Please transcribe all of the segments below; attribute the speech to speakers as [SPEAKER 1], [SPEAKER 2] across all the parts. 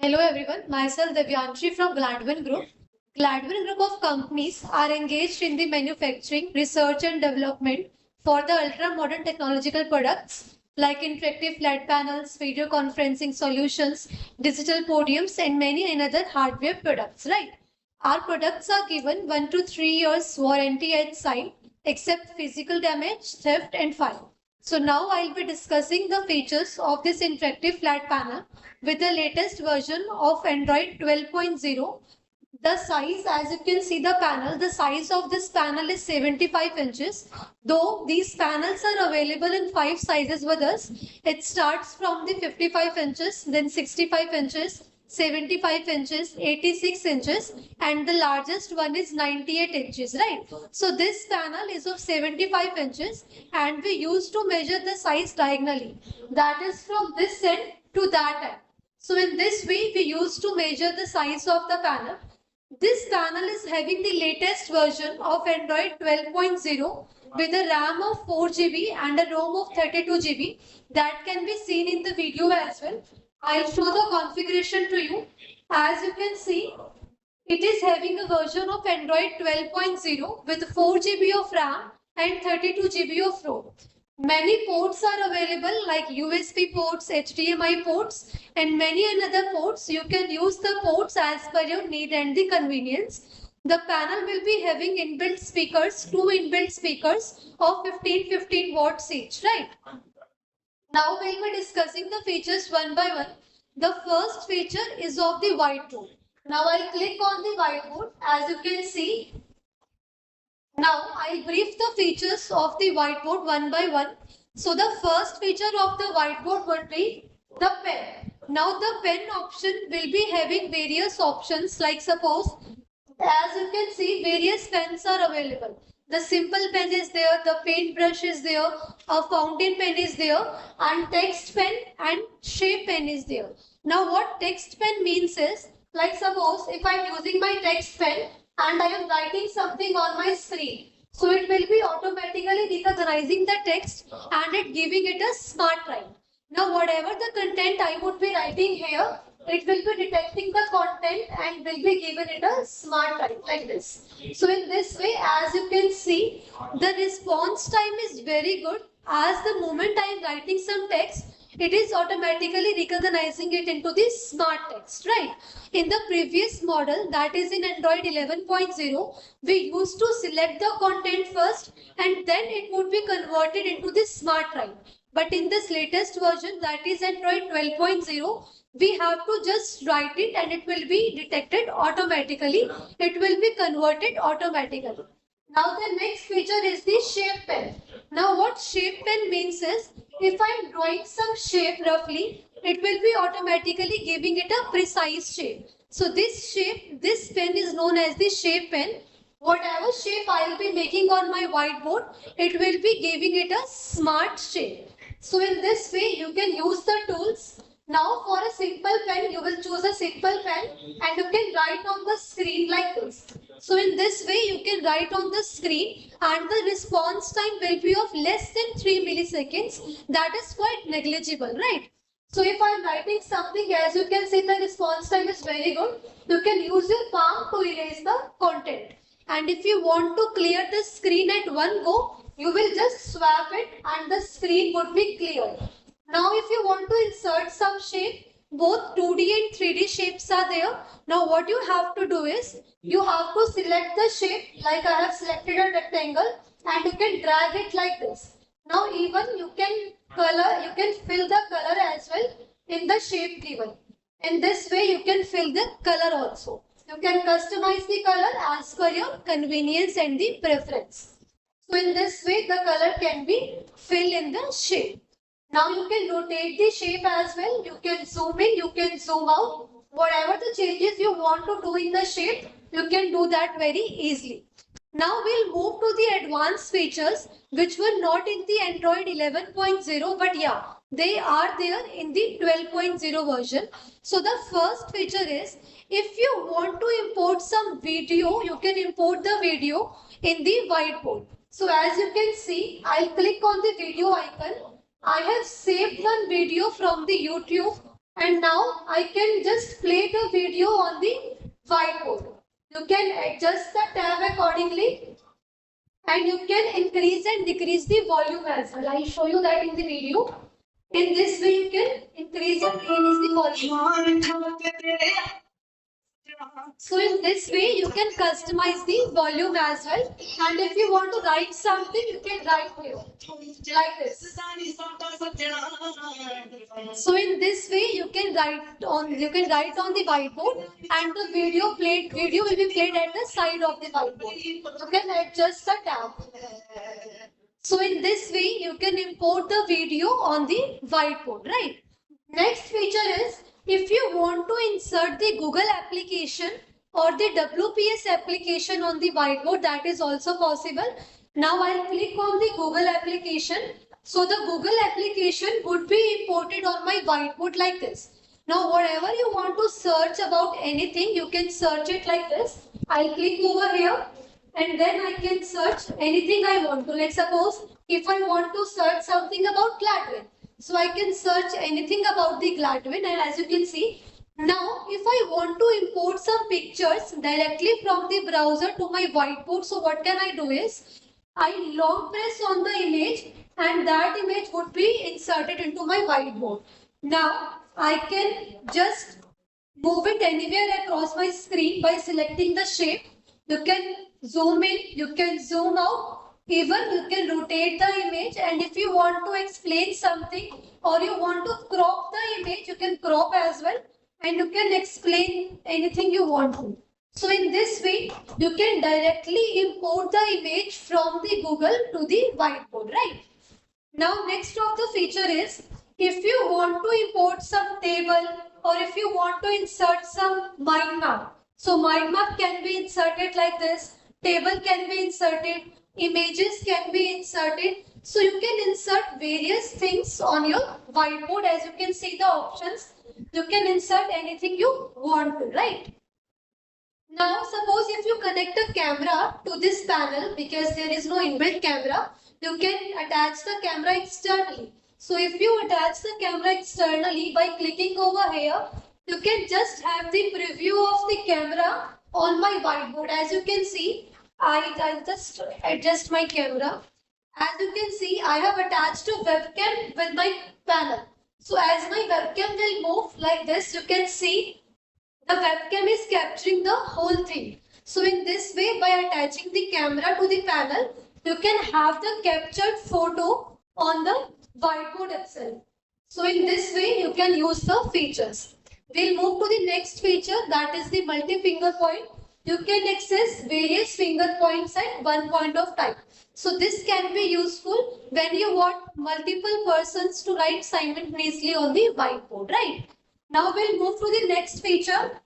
[SPEAKER 1] Hello everyone, myself Devyanshi from Gladwin Group. Gladwin Group of companies are engaged in the manufacturing, research and development for the ultra-modern technological products like interactive flat panels, video conferencing solutions, digital podiums and many another hardware products, right? Our products are given 1 to 3 years warranty at site except physical damage, theft and fire. So now I'll be discussing the features of this interactive flat panel with the latest version of Android 12.0. The size, as you can see the panel, the size of this panel is 75 inches. Though these panels are available in 5 sizes with us, it starts from the 55 inches, then 65 inches, 75 inches, 86 inches, and the largest one is 98 inches, right? So this panel is of 75 inches and we used to measure the size diagonally. That is from this end to that end. So in this way, we used to measure the size of the panel. This panel is having the latest version of Android 12.0 with a RAM of 4 GB and a ROM of 32 GB. That can be seen in the video as well. I'll show the configuration to you. As you can see, it is having a version of Android 12.0 with 4 GB of RAM and 32 GB of ROM. Many ports are available like USB ports, HDMI ports and many another ports. You can use the ports as per your need and the convenience. The panel will be having inbuilt speakers, two inbuilt speakers of 15 watts each, right? Now we'll be discussing the features one by one. The first feature is of the whiteboard. Now I'll click on the whiteboard. As you can see, now I'll brief the features of the whiteboard one by one. So the first feature of the whiteboard would be the pen. Now the pen option will be having various options like suppose, as you can see, various pens are available. The simple pen is there, the paintbrush is there, a fountain pen is there, and text pen and shape pen is there. Now what text pen means is, like suppose if I am using my text pen and I am writing something on my screen. So it will be automatically recognizing the text and it giving it a smart write. Now whatever the content I would be writing here, it will be detecting the content and will be given it a smart write like this. So in this way, as you can see, the response time is very good. As the moment I am writing some text, it is automatically recognizing it into the smart text, right? In the previous model, that is in Android 11.0, we used to select the content first and then it would be converted into the smart write. But in this latest version, that is Android 12.0, we have to just write it and it will be detected automatically. It will be converted automatically. Now the next feature is the shape pen. Now what shape pen means is, if I am drawing some shape roughly, it will be automatically giving it a precise shape. So this shape, this pen is known as the shape pen. Whatever shape I will be making on my whiteboard, it will be giving it a smart shape. So in this way, you can use the tools. Now for a simple pen, you will choose a simple pen and you can write on the screen like this. So in this way, you can write on the screen and the response time will be of less than 3 milliseconds. That is quite negligible, right? So if I am writing something, as you can see, the response time is very good. You can use your palm to erase the content. And if you want to clear the screen at one go, you will just swap it and the screen would be clear. Now if you want to insert some shape, both 2D and 3D shapes are there. Now what you have to do is, you have to select the shape like I have selected a rectangle and you can drag it like this. Now even you can fill the color as well in the shape given. In this way you can fill the color also. You can customize the color as per your convenience and the preference. So in this way the color can be filled in the shape. Now you can rotate the shape as well. You can zoom in, you can zoom out. Whatever the changes you want to do in the shape, you can do that very easily. Now we'll move to the advanced features which were not in the Android 11.0, but yeah, they are there in the 12.0 version. So the first feature is, if you want to import some video, you can import the video in the whiteboard. So as you can see, I'll click on the video icon. I have saved one video from the YouTube And now I can just play the video on the whiteboard. You can adjust the tab accordingly and you can increase and decrease the volume as well. I'll show you that in the video. In this way you can increase and decrease the volume. So in this way you can customize the volume as well, and if you want to write something you can write here like this. So in this way you can write on the whiteboard, and the video will be played at the side of the whiteboard. You can adjust the tab. So in this way you can import the video on the whiteboard, right? Next feature is, if you want to insert the Google application or the WPS application on the whiteboard, that is also possible. Now I'll click on the Google application. So the Google application would be imported on my whiteboard like this. Now whatever you want to search about anything, you can search it like this. I'll click over here and then I can search anything I want to. Let's suppose if I want to search something about Gladwin. So I can search anything about the Gladwin, and as you can see, now if I want to import some pictures directly from the browser to my whiteboard, so what can I do is, I long press on the image and that image would be inserted into my whiteboard. Now I can just move it anywhere across my screen by selecting the shape. You can zoom in, you can zoom out, even you can rotate the image, and if you want to explain something or you want to crop the image, you can crop as well, and you can explain anything you want to. So in this way, you can directly import the image from the Google to the whiteboard, right? Now next of the feature is, if you want to import some table or if you want to insert some mind map. So mind map can be inserted like this, table can be inserted, images can be inserted. So you can insert various things on your whiteboard. As you can see the options, you can insert anything you want to, right? Now suppose if you connect a camera to this panel, because there is no inbuilt camera, you can attach the camera externally. So if you attach the camera externally by clicking over here, you can just have the preview of the camera on my whiteboard. As you can see, I'll just adjust my camera. As you can see, I have attached a webcam with my panel. So as my webcam will move like this, you can see the webcam is capturing the whole thing. So in this way, by attaching the camera to the panel, you can have the captured photo on the whiteboard itself. So in this way, you can use the features. We'll move to the next feature, that is the multi-finger point. You can access various finger points at one point of time. So this can be useful when you want multiple persons to write simultaneously on the whiteboard, right? Now we'll move to the next feature,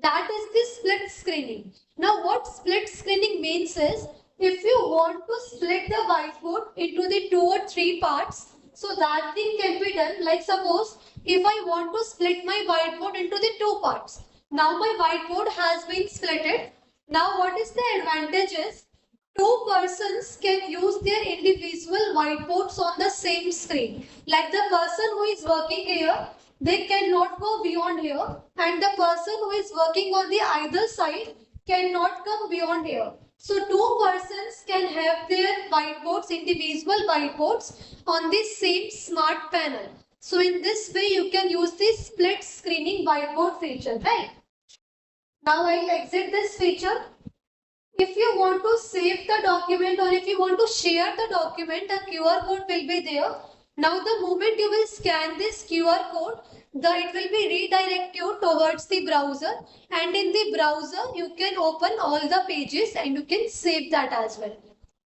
[SPEAKER 1] that is the split screening. Now what split screening means is, if you want to split the whiteboard into the 2 or 3 parts, so that thing can be done. Like suppose if I want to split my whiteboard into the 2 parts. Now my whiteboard has been splitted. Now what is the advantage is, 2 persons can use their individual whiteboards on the same screen. Like the person who is working here, they cannot go beyond here, and the person who is working on the either side cannot come beyond here. So 2 persons can have their whiteboards, individual whiteboards on the same smart panel. So in this way you can use this split screening whiteboard feature, right? Now I'll exit this feature. If you want to save the document or if you want to share the document, a QR code will be there. Now the moment you will scan this QR code, it will be redirect you towards the browser, and in the browser you can open all the pages and you can save that as well.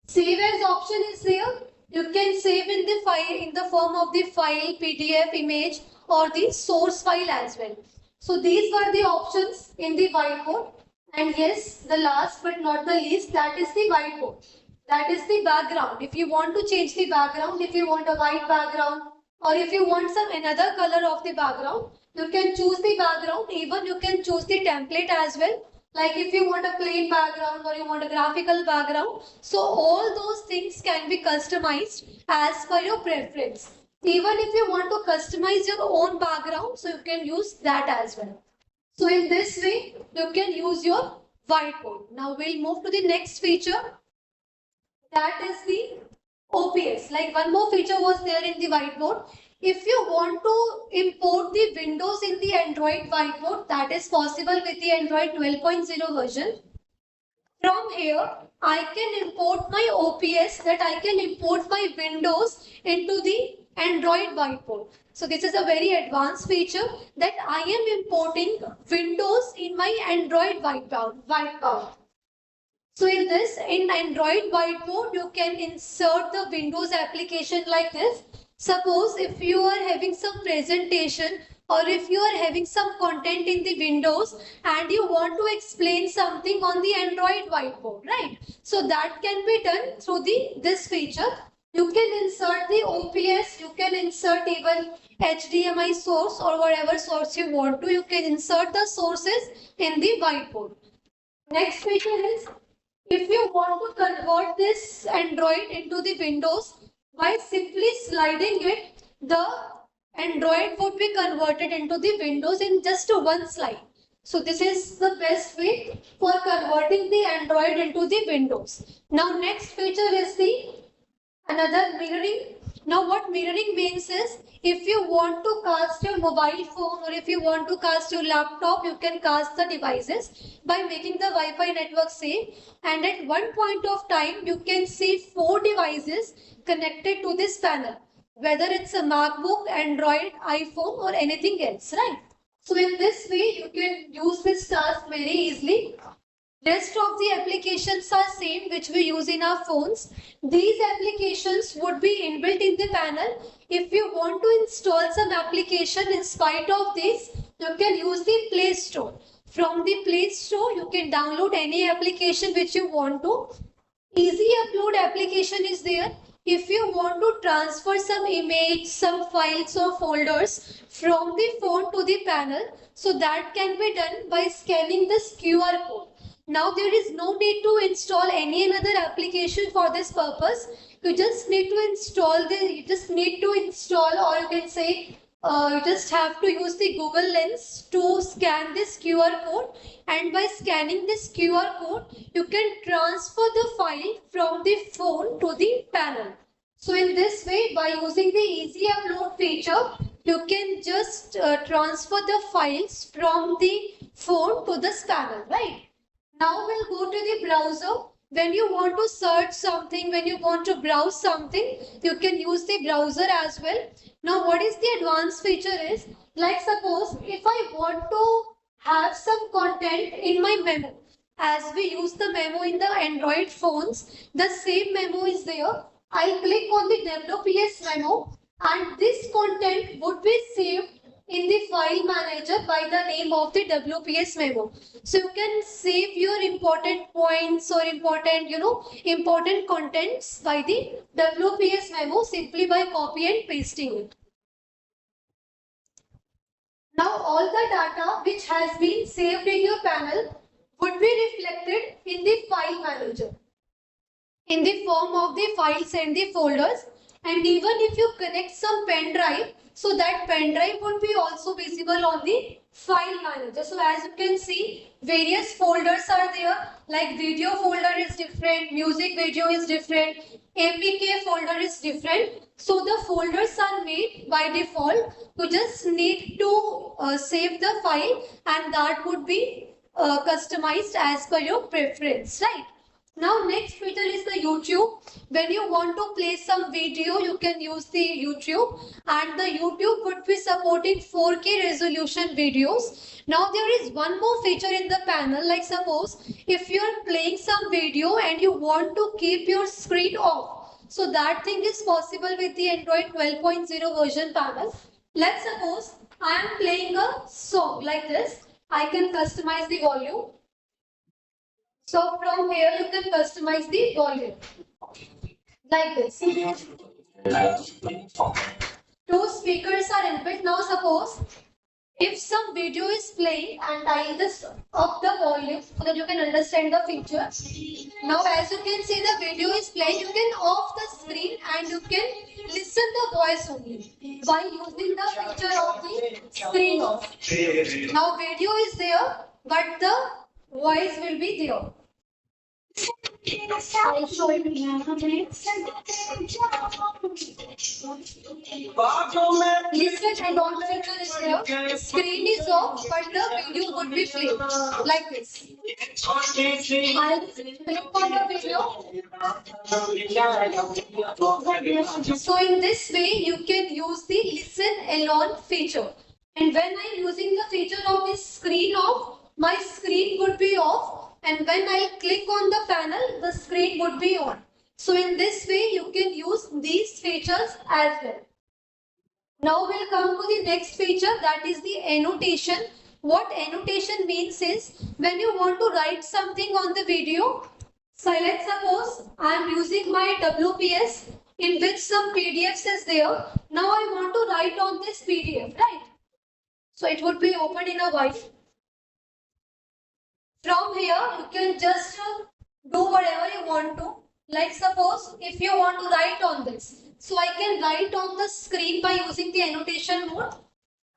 [SPEAKER 1] Save as option is there. You can save in the file in the form of the file, PDF, image or the source file as well. So these were the options in the whiteboard. And yes, the last but not the least, that is the whiteboard. That is the background. If you want to change the background, if you want a white background or if you want some another color of the background, you can choose the background. Even you can choose the template as well. Like if you want a plain background or you want a graphical background. So all those things can be customized as per your preference. Even if you want to customize your own background, so you can use that as well. So in this way, you can use your whiteboard. Now we'll move to the next feature. That is the OPS. Like one more feature was there in the whiteboard. If you want to import the windows in the Android whiteboard, that is possible with the Android 12.0 version. From here, I can import my OPS, that I can import my windows into the Android whiteboard. So this is a very advanced feature that I am importing windows in my Android whiteboard. So in this, in Android whiteboard, you can insert the Windows application like this. Suppose if you are having some presentation or if you are having some content in the Windows and you want to explain something on the Android whiteboard, right? So that can be done through this feature. You can insert the OPS, you can insert even HDMI source or whatever source you want to. You can insert the sources in the whiteboard. Next feature is, if you want to convert this Android into the Windows, by simply sliding it, the Android would be converted into the Windows in just one slide. So this is the best way for converting the Android into the Windows. Now next feature is the another mirroring. Now what mirroring means is, if you want to cast your mobile phone or if you want to cast your laptop, you can cast the devices by making the Wi-Fi network same, and at one point of time you can see 4 devices connected to this panel, whether it's a MacBook, Android, iPhone or anything else, right? So in this way you can use this task very easily. Rest of the applications are same which we use in our phones. These applications would be inbuilt in the panel. If you want to install some application in spite of this, you can use the Play Store. From the Play Store, you can download any application which you want to. Easy upload application is there. If you want to transfer some image, some files or folders from the phone to the panel, so that can be done by scanning this QR code. Now there is no need to install any another application for this purpose. You just need to install or you can say you just have to use the Google Lens to scan this QR code, and by scanning this QR code you can transfer the file from the phone to the panel. So in this way, by using the easy upload feature, you can just transfer the files from the phone to this panel, right? Now we'll go to the browser. When you want to search something, when you want to browse something, you can use the browser as well. Now what is the advanced feature is, like suppose if I want to have some content in my memo, as we use the memo in the Android phones, the same memo is there. I'll click on the WPS memo and this content would be saved in the file manager by the name of the WPS memo. So you can save your important points or important contents by the WPS memo simply by copy and pasting it. Now all the data which has been saved in your panel would be reflected in the file manager in the form of the files and the folders. And even if you connect some pen drive, so that pen drive would be also visible on the file manager. So as you can see, various folders are there, like video folder is different, music video is different, APK folder is different. So the folders are made by default. You just need to save the file and that would be customized as per your preference, right? Now next feature is the YouTube. When you want to play some video, you can use the YouTube, and the YouTube would be supporting 4K resolution videos. Now there is one more feature in the panel, like suppose if you are playing some video and you want to keep your screen off. So that thing is possible with the Android 12.0 version panel. Let's suppose I am playing a song like this. I can customize the volume. So from here you can customize the volume like this. Two speakers are input. Now suppose If some video is playing and I'll just up the volume so that you can understand the feature. Now as you can see the video is playing, you can off the screen and you can listen the voice only by using the feature of the screen off. Now video is there but the voice will be there. I'll show you. Listen and on feature is there. Screen is off, but the video would be playing like this. I'll click on the video. So in this way, you can use the listen alone feature. And when I'm using the feature of the screen off, my screen would be off. And when I click on the panel, the screen would be on. So in this way, you can use these features as well. Now we'll come to the next feature, that is the annotation. What annotation means is when you want to write something on the video. So let's suppose I am using my WPS in which some PDFs is there. Now I want to write on this PDF, right? So it would be opened in a while. From here, you can just do whatever you want to. Like suppose if you want to write on this. So I can write on the screen by using the annotation mode.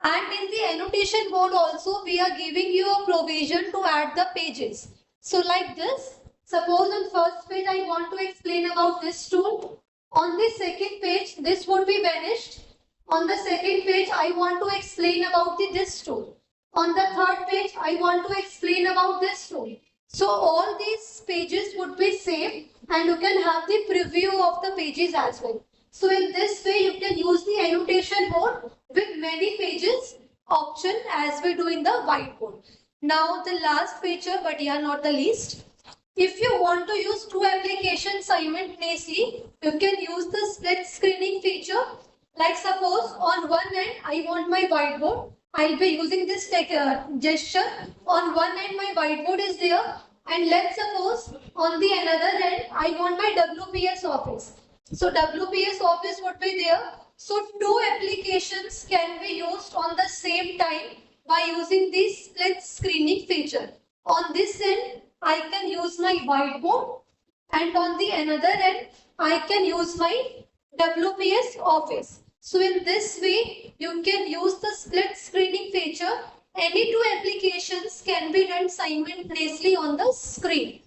[SPEAKER 1] And in the annotation mode also, we are giving you a provision to add the pages. So like this, suppose on first page, I want to explain about this tool. On the second page, this would be vanished. On the second page, I want to explain about this tool. On the third page, I want to explain about this tool. So all these pages would be saved and you can have the preview of the pages as well. So in this way, you can use the annotation mode with many pages option as we do in the whiteboard. Now the last feature, but yeah, not the least. If you want to use two applications simultaneously, you can use the split screening feature. Like suppose on one end, I want my whiteboard. I'll be using this gesture. On one end, my whiteboard is there. And let's suppose on the another end, I want my WPS office. So WPS office would be there. So two applications can be used on the same time by using this split screening feature. On this end, I can use my whiteboard. And on the another end, I can use my WPS office. So in this way, you can use the split screening feature. Any two applications can be run simultaneously on the screen.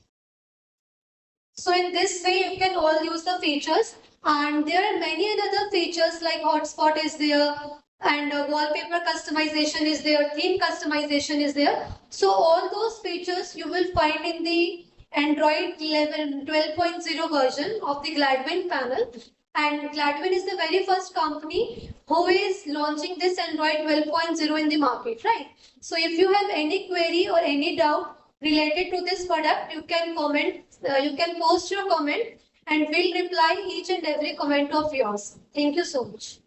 [SPEAKER 1] So in this way, you can all use the features. And there are many other features like hotspot is there and wallpaper customization is there, theme customization is there. So all those features you will find in the Android 12.0 version of the Gladwin panel. And Gladwin is the very first company who is launching this Android 12.0 in the market, right? So if you have any query or any doubt related to this product, you can comment, you can post your comment and we'll reply each and every comment of yours. Thank you so much.